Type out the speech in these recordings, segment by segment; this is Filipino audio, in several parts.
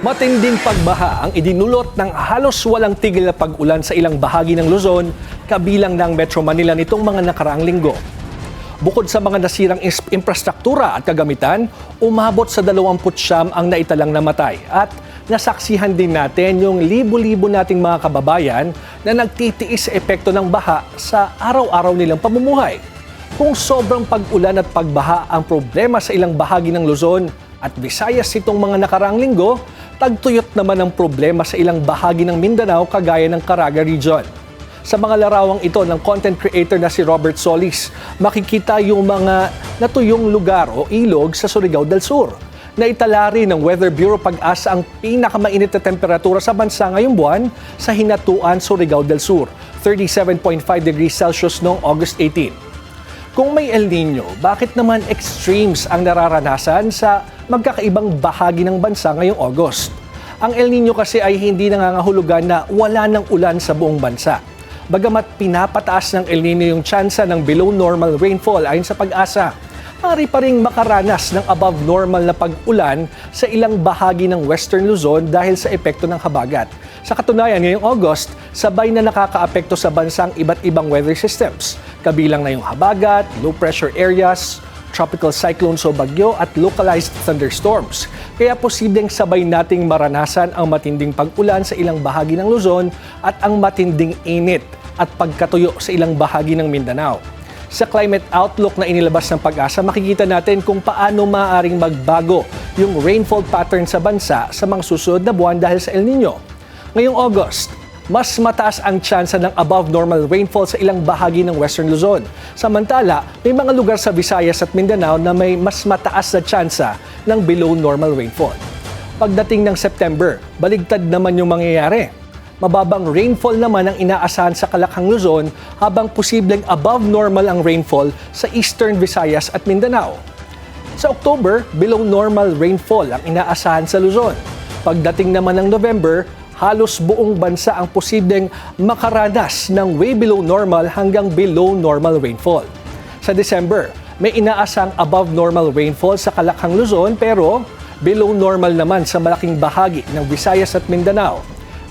Matinding pagbaha ang idinulot ng halos walang tigil na pag-ulan sa ilang bahagi ng Luzon, kabilang ng Metro Manila nitong mga nakaraang linggo. Bukod sa mga nasirang infrastruktura at kagamitan, umabot sa 29 ang naitalang namatay. At nasaksihan din natin yung libo-libo nating mga kababayan na nagtitiis sa epekto ng baha sa araw-araw nilang pamumuhay. Kung sobrang pag-ulan at pagbaha ang problema sa ilang bahagi ng Luzon at Visayas itong mga nakaraang linggo, tagtuyot naman ang problema sa ilang bahagi ng Mindanao kagaya ng Caraga Region. Sa mga larawang ito ng content creator na si Robert Solis, makikita yung mga natuyong lugar o ilog sa Surigao del Sur. Naitala rin ng Weather Bureau Pag-asa ang pinakamainit na temperatura sa bansa ngayong buwan sa Hinatuan, Surigao del Sur, 37.5 degrees Celsius noong August 18. Kung may El Nino, bakit naman extremes ang nararanasan sa magkakaibang bahagi ng bansa ngayong August? Ang El Nino kasi ay hindi nangangahulugan na wala ng ulan sa buong bansa. Bagamat pinapataas ng El Nino yung tsansa ng below normal rainfall ayon sa Pag-asa, maaari pa ring makaranas ng above normal na pag-ulan sa ilang bahagi ng Western Luzon dahil sa epekto ng habagat. Sa katunayan, ngayong August, sabay na nakakaapekto sa bansa ang iba't ibang weather systems. Kabilang na yung habagat, low pressure areas, tropical cyclones o bagyo at localized thunderstorms. Kaya posibleng sabay nating maranasan ang matinding pag-ulan sa ilang bahagi ng Luzon at ang matinding init at pagkatuyo sa ilang bahagi ng Mindanao. Sa climate outlook na inilabas ng Pag-asa, makikita natin kung paano maaaring magbago yung rainfall pattern sa bansa sa mga susunod na buwan dahil sa El Nino. Ngayong August, mas mataas ang tsansa ng above normal rainfall sa ilang bahagi ng Western Luzon. Samantala, may mga lugar sa Visayas at Mindanao na may mas mataas na tsansa ng below normal rainfall. Pagdating ng September, baligtad naman yung mangyayari. Mababang rainfall naman ang inaasahan sa Calakhang, Luzon, habang posibleng above normal ang rainfall sa Eastern Visayas at Mindanao. Sa October, below normal rainfall ang inaasahan sa Luzon. Pagdating naman ng November, halos buong bansa ang posibleng makaranas ng way below normal hanggang below normal rainfall. Sa December, may inaasang above normal rainfall sa Calakhang, Luzon pero below normal naman sa malaking bahagi ng Visayas at Mindanao.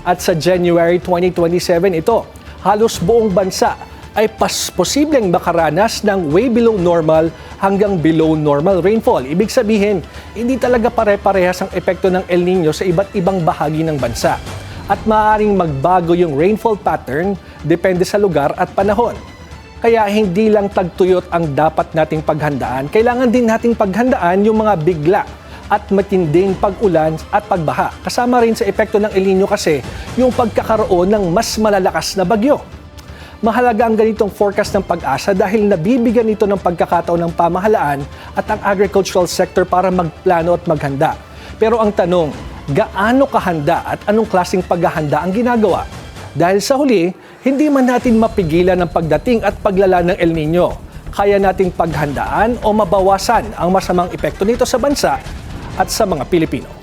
At sa January 2027 ito, halos buong bansa ay posibleng makaranas ng way below normal hanggang below normal rainfall. Ibig sabihin, hindi talaga pare-parehas ang epekto ng El Nino sa iba't ibang bahagi ng bansa. At maaaring magbago yung rainfall pattern depende sa lugar at panahon. Kaya hindi lang tagtuyot ang dapat nating paghandaan, kailangan din nating paghandaan yung mga bigla at matinding pag-ulan at pagbaha. Kasama rin sa epekto ng El Nino kasi yung pagkakaroon ng mas malalakas na bagyo. Mahalaga ang ganitong forecast ng Pag-asa dahil nabibigyan ito ng pagkakataon ng pamahalaan at ang agricultural sector para magplano at maghanda. Pero ang tanong, gaano kahanda at anong klaseng paghahanda ang ginagawa? Dahil sa huli, hindi man natin mapigilan ang pagdating at paglala ng El Nino. Kaya nating paghandaan o mabawasan ang masamang epekto nito sa bansa at sa mga Pilipino.